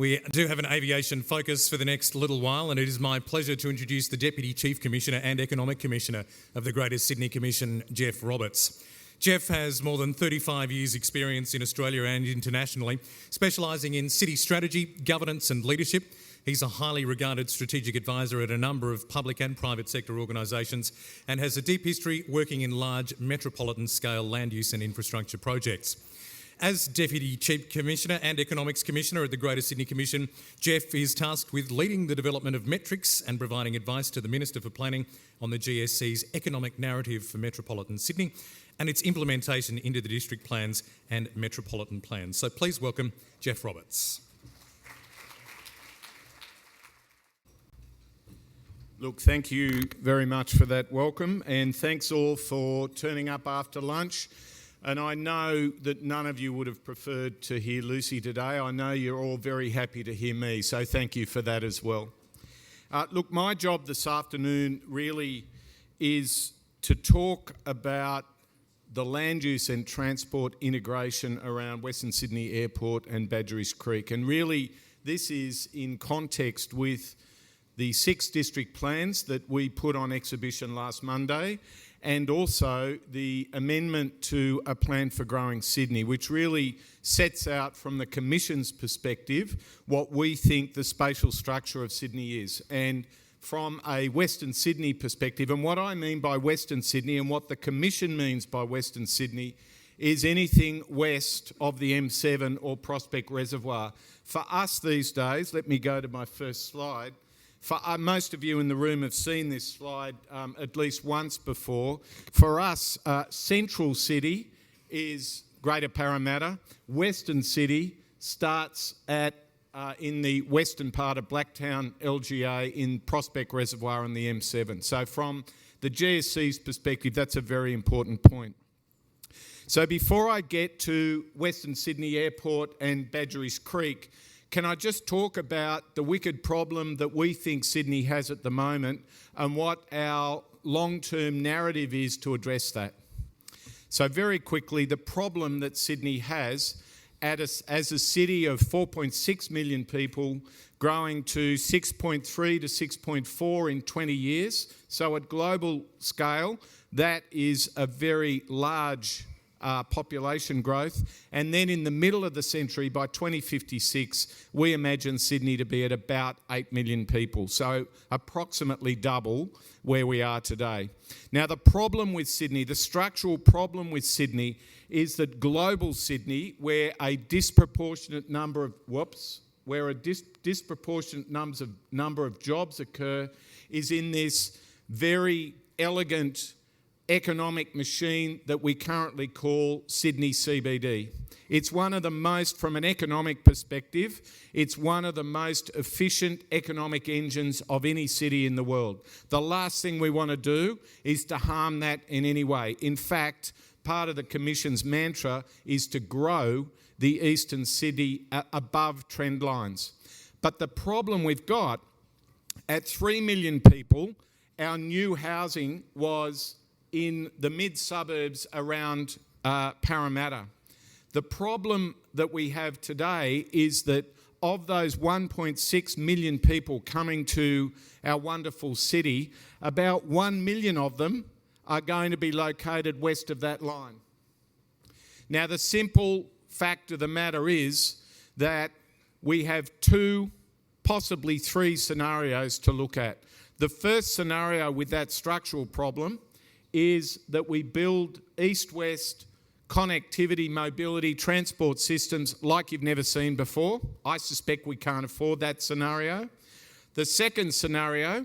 We do have an aviation focus for the next little while, and it is my pleasure to introduce the Deputy Chief Commissioner and Economic Commissioner of the Greater Sydney Commission, Geoff Roberts. Geoff has more than 35 years' experience in Australia and internationally, specialising in city strategy, governance and leadership. He's a highly regarded strategic advisor at a number of public and private sector organisations and has a deep history working in large metropolitan-scale land use and infrastructure projects. As Deputy Chief Commissioner and Economics Commissioner at the Greater Sydney Commission, Geoff is tasked with leading the development of metrics and providing advice to the Minister for Planning on the GSC's economic narrative for metropolitan Sydney and its implementation into the district plans and metropolitan plans. So please welcome Geoff Roberts. Look, thank you very much for that welcome, and thanks all for turning up after lunch. And I know that none of you would have preferred to hear Lucy today. I know you're all very happy to hear me, so thank you for that as well. Look, my job this afternoon really is to talk about the land use and transport integration around Western Sydney Airport and Badgerys Creek. And really, this is in context with the 6 district plans that we put on exhibition last Monday, and also the amendment to a plan for growing Sydney, which really sets out from the Commission's perspective what we think the spatial structure of Sydney is. And from a Western Sydney perspective, and what I mean by Western Sydney and what the Commission means by Western Sydney is anything west of the M7 or Prospect Reservoir. For us these days, let me go to my first slide. For most of you in the room have seen this slide at least once before. For us, Central City is Greater Parramatta. Western City starts in the western part of Blacktown LGA in Prospect Reservoir on the M7. So from the GSC's perspective, that's a very important point. So before I get to Western Sydney Airport and Badgerys Creek, can I just talk about the wicked problem that we think Sydney has at the moment and what our long-term narrative is to address that? So very quickly, the problem that Sydney has as a city of 4.6 million people growing to 6.3 to 6.4 in 20 years. So at global scale, that is a very large population growth, and then in the middle of the century, by 2056, we imagine Sydney to be at about 8 million people, so approximately double where we are today. Now, the problem with Sydney, the structural problem with Sydney, is that global Sydney, where a disproportionate number of number of jobs occur, is in this very elegant economic machine that we currently call Sydney CBD. It's one of the most, from an economic perspective, it's one of the most efficient economic engines of any city in the world. The last thing we want to do is to harm that in any way. In fact, part of the Commission's mantra is to grow the eastern city above trend lines. But the problem we've got, at 3 million people, our new housing was in the mid-suburbs around Parramatta. The problem that we have today is that of those 1.6 million people coming to our wonderful city, about 1 million of them are going to be located west of that line. Now, the simple fact of the matter is that we have 2, possibly 3 scenarios to look at. The first scenario with that structural problem is that we build east-west connectivity, mobility, transport systems like you've never seen before. I suspect we can't afford that scenario. The second scenario,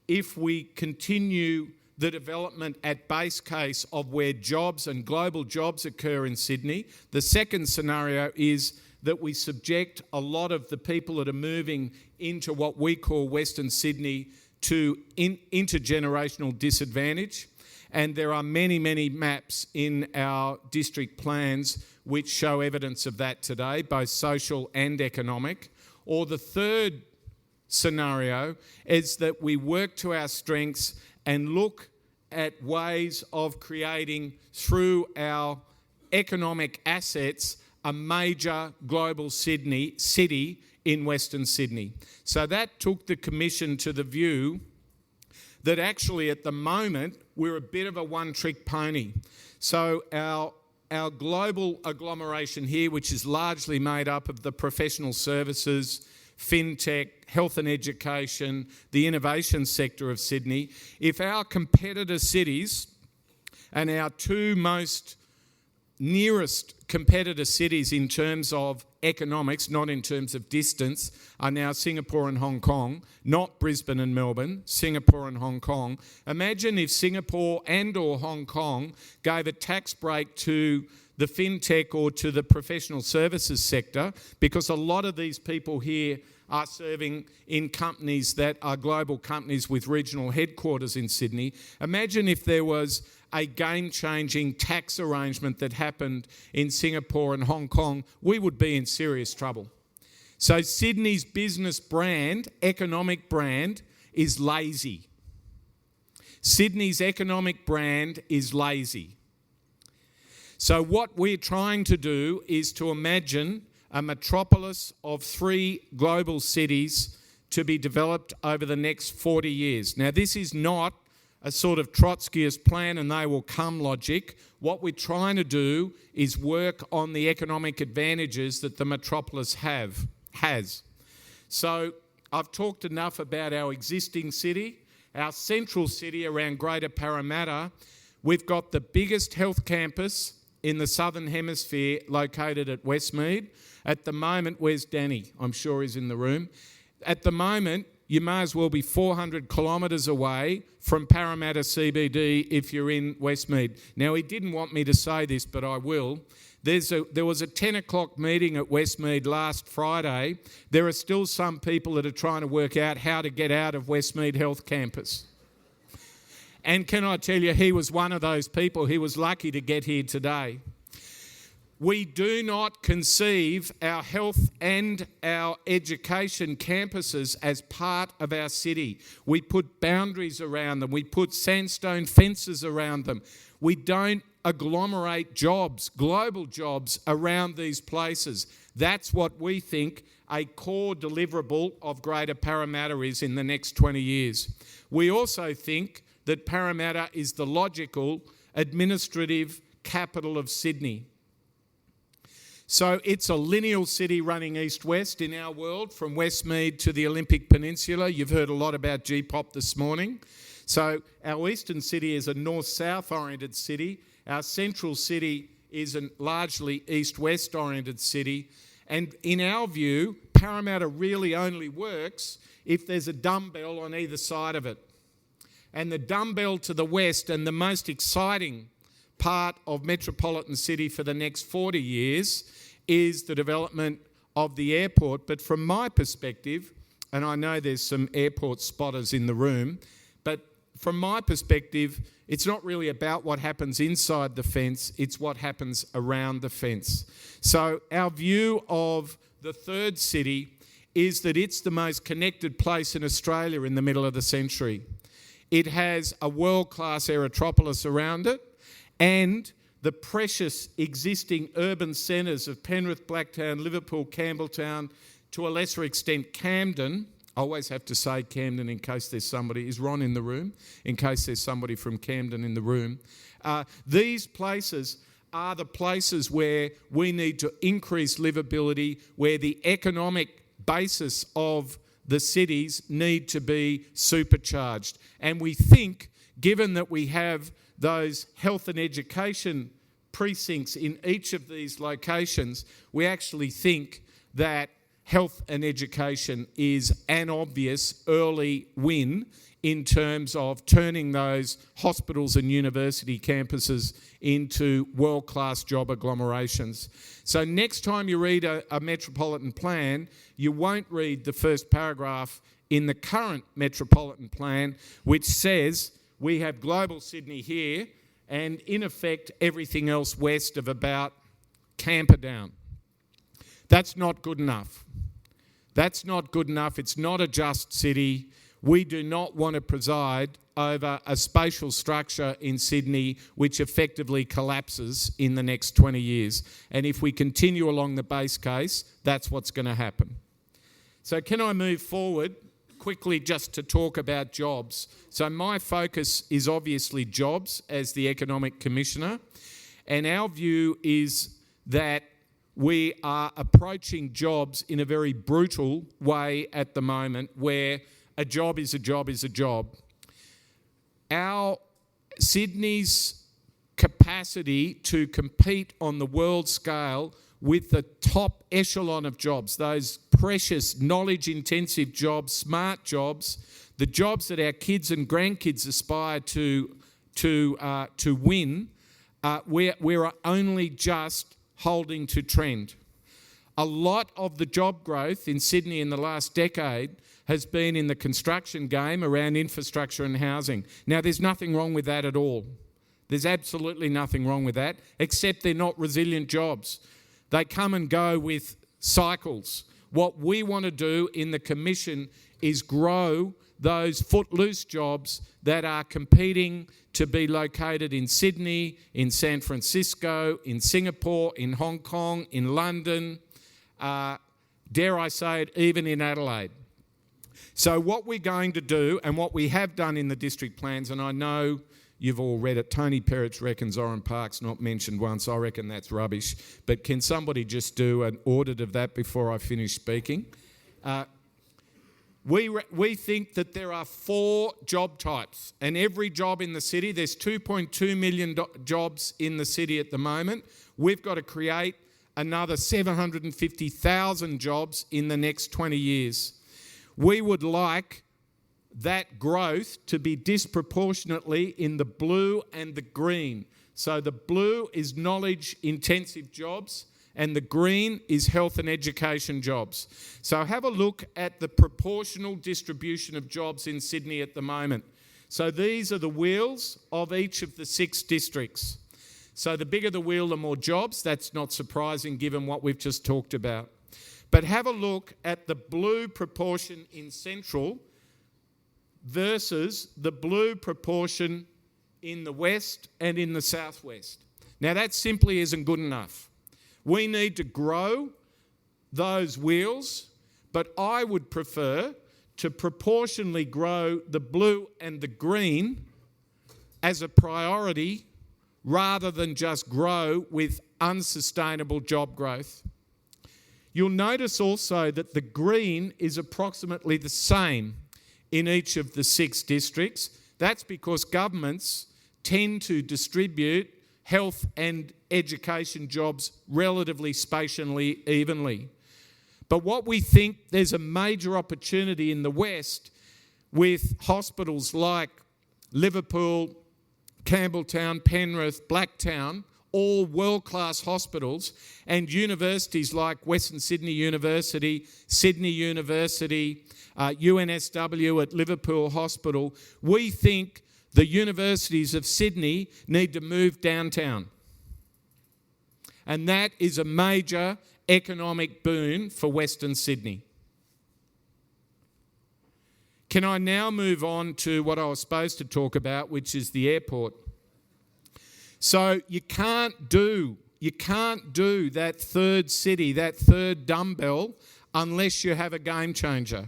if we continue the development at base case of where jobs and global jobs occur in Sydney, the second scenario is that we subject a lot of the people that are moving into what we call Western Sydney to intergenerational disadvantage. And there are many, many maps in our district plans which show evidence of that today, both social and economic. Or the third scenario is that we work to our strengths and look at ways of creating, through our economic assets, a major global city in Western Sydney. So that took the Commission to the view that actually at the moment we're a bit of a one-trick pony. So our global agglomeration here, which is largely made up of the professional services, fintech, health and education, the innovation sector of Sydney, if our competitor cities and our two most nearest competitor cities in terms of economics, not in terms of distance, are now Singapore and Hong Kong, not Brisbane and Melbourne, Singapore and Hong Kong. Imagine if Singapore and or Hong Kong gave a tax break to the fintech or to the professional services sector, because a lot of these people here are serving in companies that are global companies with regional headquarters in Sydney. Imagine if there was a game-changing tax arrangement that happened in Singapore and Hong Kong, we would be in serious trouble. So Sydney's business brand, economic brand, is lazy. Sydney's economic brand is lazy. So what we're trying to do is to imagine a metropolis of 3 global cities to be developed over the next 40 years. Now, this is not a sort of Trotskyist plan and they will come logic. What we're trying to do is work on the economic advantages that the metropolis has. So I've talked enough about our existing city. Our central city around Greater Parramatta, we've got the biggest health campus in the Southern Hemisphere located at Westmead. At the moment, where's Danny? I'm sure he's in the room. At the moment, you may as well be 400 kilometres away from Parramatta CBD if you're in Westmead. Now, he didn't want me to say this, but I will. There was a 10 o'clock meeting at Westmead last Friday. There are still some people that are trying to work out how to get out of Westmead Health Campus. And can I tell you, he was one of those people. He was lucky to get here today. We do not conceive our health and our education campuses as part of our city. We put boundaries around them. We put sandstone fences around them. We don't agglomerate jobs, global jobs, around these places. That's what we think a core deliverable of Greater Parramatta is in the next 20 years. We also think that Parramatta is the logical administrative capital of Sydney. So it's a lineal city running east-west in our world, from Westmead to the Olympic Peninsula. You've heard a lot about GPOP this morning. So our eastern city is a north-south oriented city. Our central city is a largely east-west oriented city. And in our view, Parramatta really only works if there's a dumbbell on either side of it. And the dumbbell to the west, and the most exciting part of Metropolitan City for the next 40 years, is the development of the airport. But from my perspective, and I know there's some airport spotters in the room, but from my perspective, it's not really about what happens inside the fence, it's what happens around the fence. So our view of the third city is that it's the most connected place in Australia in the middle of the century. It has a world-class Aerotropolis around it, and the precious existing urban centres of Penrith, Blacktown, Liverpool, Campbelltown, to a lesser extent Camden. I always have to say Camden in case there's somebody. Is Ron in the room? In case there's somebody from Camden in the room. These places are the places where we need to increase livability, where the economic basis of the cities need to be supercharged. And we think, given that we have those health and education precincts in each of these locations, we actually think that health and education is an obvious early win in terms of turning those hospitals and university campuses into world-class job agglomerations. So next time you read a metropolitan plan, you won't read the first paragraph in the current metropolitan plan, which says we have global Sydney here and in effect everything else west of about Camperdown. That's not good enough. That's not good enough. It's not a just city. We do not want to preside over a spatial structure in Sydney which effectively collapses in the next 20 years. And if we continue along the base case, that's what's going to happen. So can I move forward quickly just to talk about jobs? So my focus is obviously jobs as the Economic Commissioner, and our view is that we are approaching jobs in a very brutal way at the moment, where a job is a job is a job. Our Sydney's capacity to compete on the world scale with the top echelon of jobs, those precious knowledge-intensive jobs, smart jobs, the jobs that our kids and grandkids aspire to win, we're only just holding to trend. A lot of the job growth in Sydney in the last decade has been in the construction game around infrastructure and housing. Now, there's nothing wrong with that at all. There's absolutely nothing wrong with that, except they're not resilient jobs. They come and go with cycles. What we want to do in the Commission is grow those footloose jobs that are competing to be located in Sydney, in San Francisco, in Singapore, in Hong Kong, in London, dare I say it, even in Adelaide. So what we're going to do, and what we have done in the district plans, and I know you've all read it, Tony Perrott reckons Oran Park's not mentioned once. I reckon that's rubbish. But can somebody just do an audit of that before I finish speaking? We think that there are 4 job types, and every job in the city, there's 2.2 million jobs in the city at the moment. We've got to create another 750,000 jobs in the next 20 years. We would like that growth to be disproportionately in the blue and the green. So the blue is knowledge-intensive jobs, and the green is health and education jobs. So have a look at the proportional distribution of jobs in Sydney at the moment. So these are the wheels of each of the 6 districts. So the bigger the wheel, the more jobs. That's not surprising given what we've just talked about. But have a look at the blue proportion in Central versus the blue proportion in the West and in the Southwest. Now that simply isn't good enough. We need to grow those wheels, but I would prefer to proportionally grow the blue and the green as a priority rather than just grow with unsustainable job growth. You'll notice also that the green is approximately the same in each of the 6 districts. That's because governments tend to distribute health and education jobs relatively spatially evenly. But what we think, there's a major opportunity in the West with hospitals like Liverpool, Campbelltown, Penrith, Blacktown, all world-class hospitals, and universities like Western Sydney University, Sydney University, UNSW at Liverpool Hospital. We think the universities of Sydney need to move downtown. And that is a major economic boon for Western Sydney. Can I now move on to what I was supposed to talk about, which is the airport? So you can't do that third city, that third dumbbell, unless you have a game changer.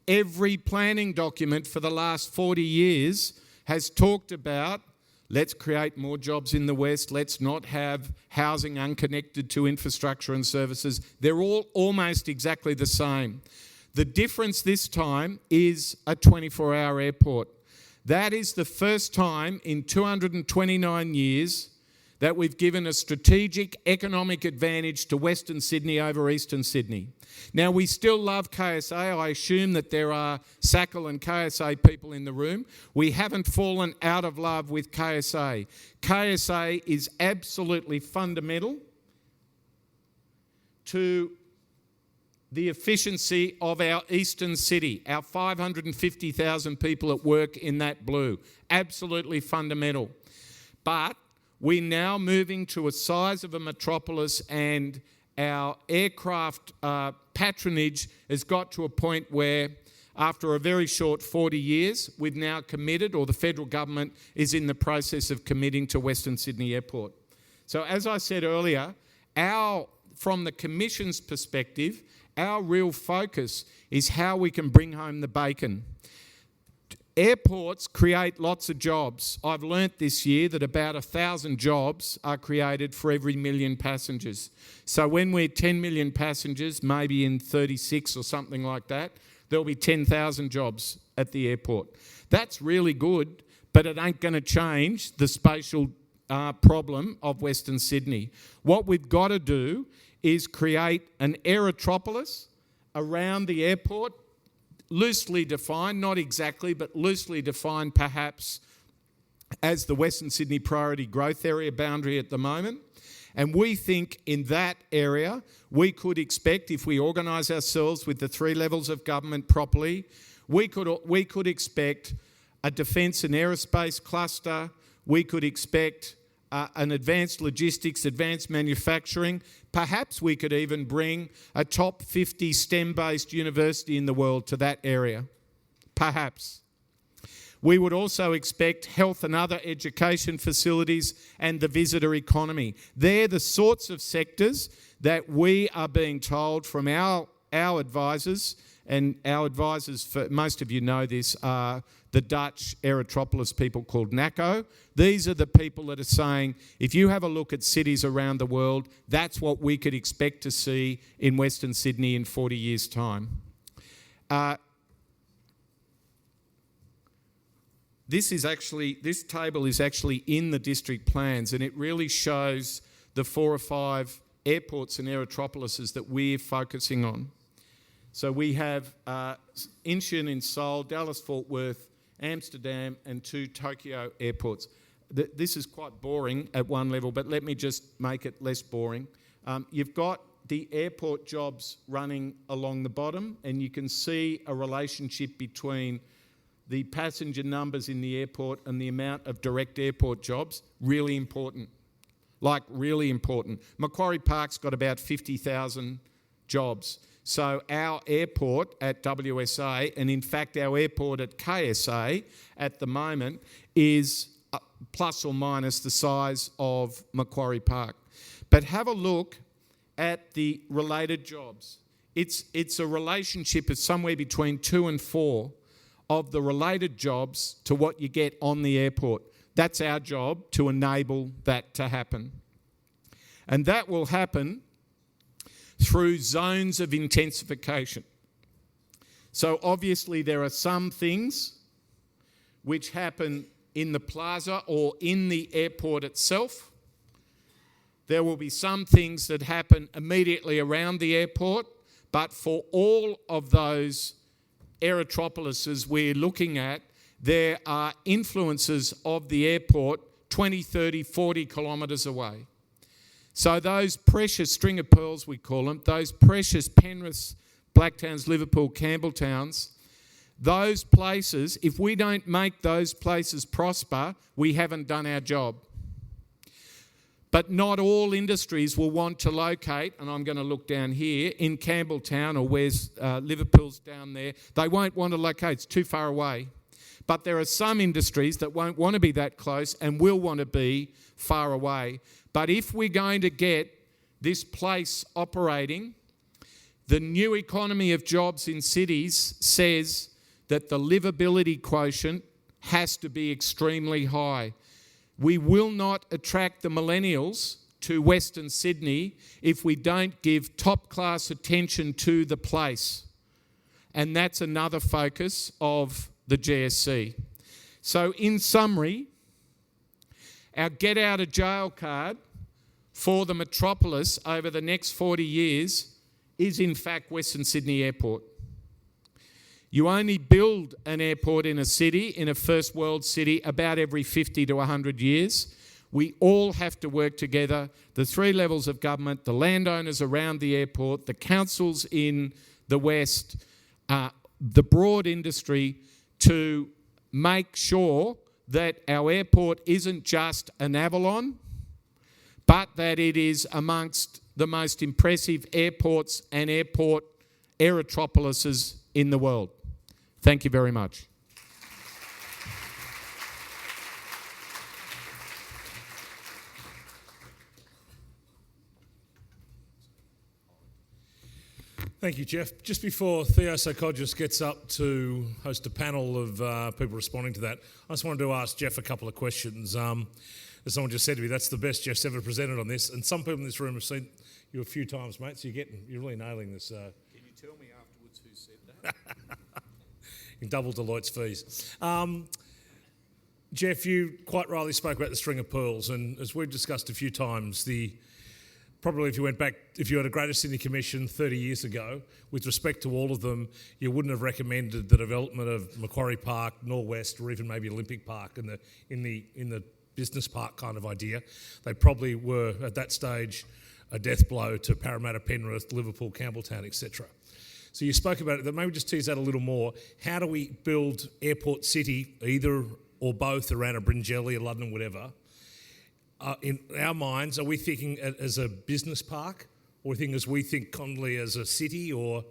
Every planning document for the last 40 years has talked about, let's create more jobs in the West, let's not have housing unconnected to infrastructure and services. They're all almost exactly the same. The difference this time is a 24-hour airport. That is the first time in 229 years that we've given a strategic economic advantage to Western Sydney over Eastern Sydney. Now, we still love KSA. I assume that there are SACL and KSA people in the room. We haven't fallen out of love with KSA. KSA is absolutely fundamental to the efficiency of our eastern city, our 550,000 people at work in that blue. Absolutely fundamental. But we're now moving to a size of a metropolis, and our aircraft patronage has got to a point where after a very short 40 years, we've now committed, or the federal government is in the process of committing to Western Sydney Airport. So as I said earlier, from the Commission's perspective, our real focus is how we can bring home the bacon. Airports create lots of jobs. I've learnt this year that about 1,000 jobs are created for every million passengers. So when we're 10 million passengers, maybe in 36 or something like that, there'll be 10,000 jobs at the airport. That's really good, but it ain't going to change the spatial problem of Western Sydney. What we've got to do is create an Aerotropolis around the airport, loosely defined, not exactly, but loosely defined perhaps as the Western Sydney Priority Growth Area boundary at the moment. And we think in that area, we could expect, if we organise ourselves with the 3 levels of government properly, we could expect a defence and aerospace cluster. We could expect an advanced logistics, advanced manufacturing. Perhaps we could even bring a top 50 STEM-based university in the world to that area. Perhaps. We would also expect health and other education facilities and the visitor economy. They're the sorts of sectors that we are being told from our advisors, and our advisors, for most of you know this, are the Dutch Aerotropolis people called NACO. These are the people that are saying, if you have a look at cities around the world, that's what we could expect to see in Western Sydney in 40 years' time. This table is actually in the district plans, and it really shows the 4 or 5 airports and aerotropolises that we're focusing on. So we have Incheon in Seoul, Dallas-Fort Worth, Amsterdam, and 2 Tokyo airports. This is quite boring at one level, but let me just make it less boring. You've got the airport jobs running along the bottom, and you can see a relationship between the passenger numbers in the airport and the amount of direct airport jobs. Really important. Like, really important. Macquarie Park's got about 50,000 jobs. So our airport at WSA, and in fact our airport at KSA at the moment, is plus or minus the size of Macquarie Park. But have a look at the related jobs. It's a relationship of somewhere between 2 and 4 of the related jobs to what you get on the airport. That's our job, to enable that to happen. And that will happen through zones of intensification. So obviously there are some things which happen in the plaza or in the airport itself. There will be some things that happen immediately around the airport, but for all of those aerotropolises we're looking at, there are influences of the airport 20, 30, 40 kilometres away. So those precious string of pearls, we call them, those precious Penriths, Blacktowns, Liverpool, Campbelltowns, those places, if we don't make those places prosper, we haven't done our job. But not all industries will want to locate, and I'm going to look down here, in Campbelltown, or where's Liverpool's down there. They won't want to locate, it's too far away. But there are some industries that won't want to be that close and will want to be far away. But if we're going to get this place operating, the new economy of jobs in cities says that the livability quotient has to be extremely high. We will not attract the millennials to Western Sydney if we don't give top-class attention to the place. And that's another focus of the GSC. So in summary, our get-out-of-jail card for the metropolis over the next 40 years is in fact Western Sydney Airport. You only build an airport in a city, in a first world city, about every 50 to 100 years. We all have to work together, the 3 levels of government, the landowners around the airport, the councils in the West, the broad industry, to make sure that our airport isn't just an Avalon, but that it is amongst the most impressive airports and aerotropolises in the world. Thank you very much. Thank you, Geoff. Just before Theo Sokogis gets up to host a panel of people responding to that, I just wanted to ask Geoff a couple of questions. As someone just said to me, that's the best Geoff's ever presented on this, and some people in this room have seen you a few times, mate, so you're really nailing this. Can you tell me afterwards who said that? In double Deloitte's fees. Geoff, you quite rightly spoke about the string of pearls, and as we've discussed a few times, probably if you went back, if you had a Greater Sydney Commission 30 years ago, with respect to all of them, you wouldn't have recommended the development of Macquarie Park, Norwest, or even maybe Olympic Park in the business park kind of idea. They probably were, at that stage, a death blow to Parramatta, Penrith, Liverpool, Campbelltown, etc. So you spoke about it, but maybe just tease that a little more. How do we build Airport City, either or both, around a Bringelly, a London, whatever? In our minds, are we thinking as a business park, or we think Conley as a city, or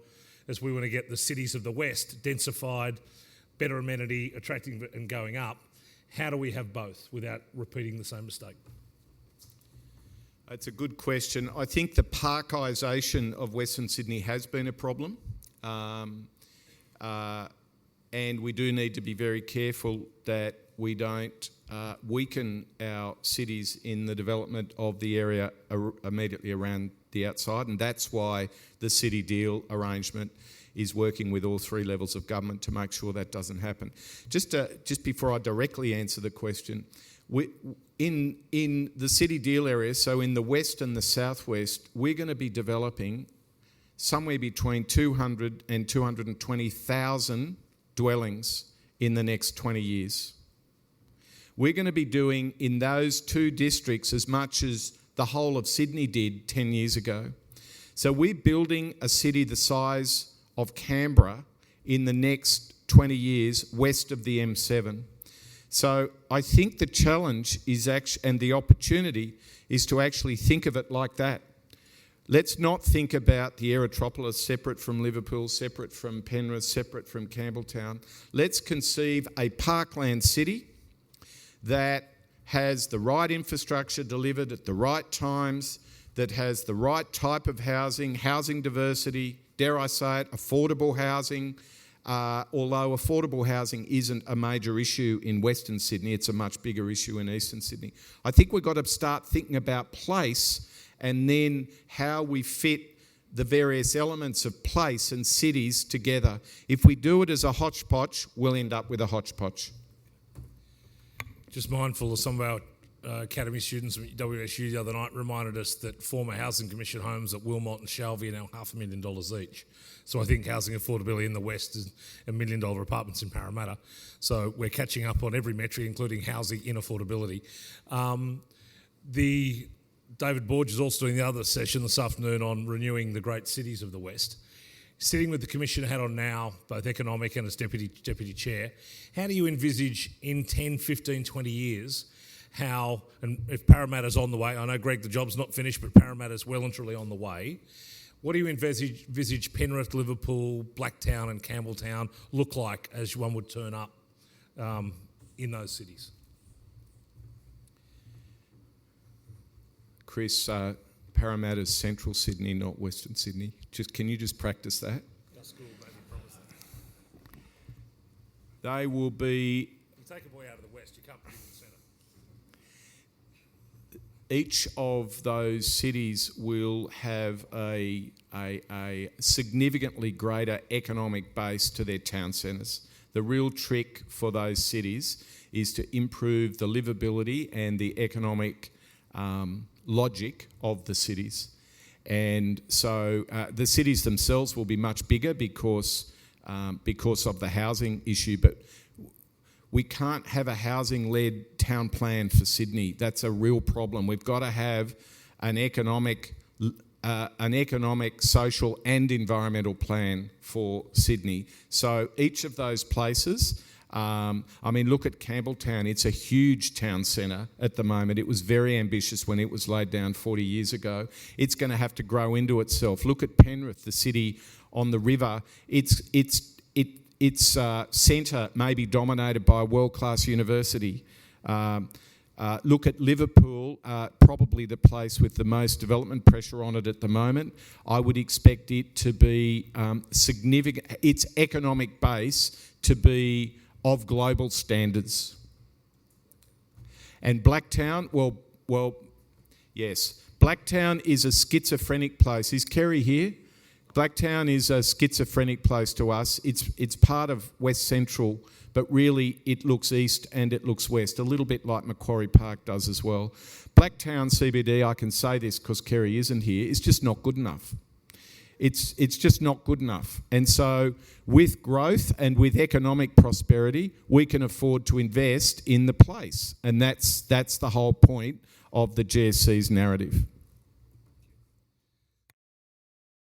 as we want to get the cities of the West densified, better amenity, attracting and going up? How do we have both without repeating the same mistake? It's a good question. I think the parkisation of Western Sydney has been a problem, and we do need to be very careful that we don't weaken our cities in the development of the area immediately around the outside, and that's why the city deal arrangement is working with all three levels of government to make sure that doesn't happen. Just before I directly answer the question, in the city deal area, so in the west and the southwest, we're going to be developing somewhere between 200 and 220,000 dwellings in the next 20 years. We're going to be doing in those two districts as much as the whole of Sydney did 10 years ago. So we're building a city the size of Canberra in the next 20 years west of the M7. So I think the challenge is and the opportunity is to actually think of it like that. Let's not think about the Aerotropolis separate from Liverpool, separate from Penrith, separate from Campbelltown. Let's conceive a parkland city that has the right infrastructure delivered at the right times, that has the right type of housing diversity, dare I say it, affordable housing, although affordable housing isn't a major issue in Western Sydney, it's a much bigger issue in Eastern Sydney. I think we've got to start thinking about place and then how we fit the various elements of place and cities together. If we do it as a hodgepodge, we'll end up with a hodgepodge. Just mindful of some of our Academy students at WSU the other night reminded us that former Housing Commission homes at Wilmot and Shelby are now $500,000 each. So I think housing affordability in the West is $1 million apartments in Parramatta. So we're catching up on every metric, including housing inaffordability. David Borge is also doing the other session this afternoon on renewing the great cities of the West. Sitting with the Commissioner hat on now, both economic and as Deputy Chair, how do you envisage in 10, 15, 20 years how, and if Parramatta's on the way, I know, Greg, the job's not finished, but Parramatta's well and truly on the way, what do you envisage Penrith, Liverpool, Blacktown and Campbelltown look like as one would turn up in those cities? Chris, Parramatta's Central Sydney, not Western Sydney. Can you just practice that? That's cool, baby, promise that. They will be... You take a boy out of the West, you can't put him in the centre. Each of those cities will have a significantly greater economic base to their town centres. The real trick for those cities is to improve the livability and the economic logic of the cities. And so the cities themselves will be much bigger because of the housing issue, but we can't have a housing-led town plan for Sydney. That's a real problem. We've got to have an economic, social and environmental plan for Sydney. So each of those places, look at Campbelltown. It's a huge town centre at the moment. It was very ambitious when it was laid down 40 years ago. It's going to have to grow into itself. Look at Penrith, the city on the river. its centre may be dominated by a world-class university. Look at Liverpool, probably the place with the most development pressure on it at the moment. I would expect it to be significant, its economic base to be of global standards. And Blacktown, well, yes. Blacktown is a schizophrenic place. Is Kerry here? Blacktown is a schizophrenic place to us. It's part of West Central, but really it looks east and it looks west, a little bit like Macquarie Park does as well. Blacktown CBD, I can say this because Kerry isn't here, is just not good enough. It's just not good enough. And so with growth and with economic prosperity, we can afford to invest in the place. And that's the whole point of the GSC's narrative.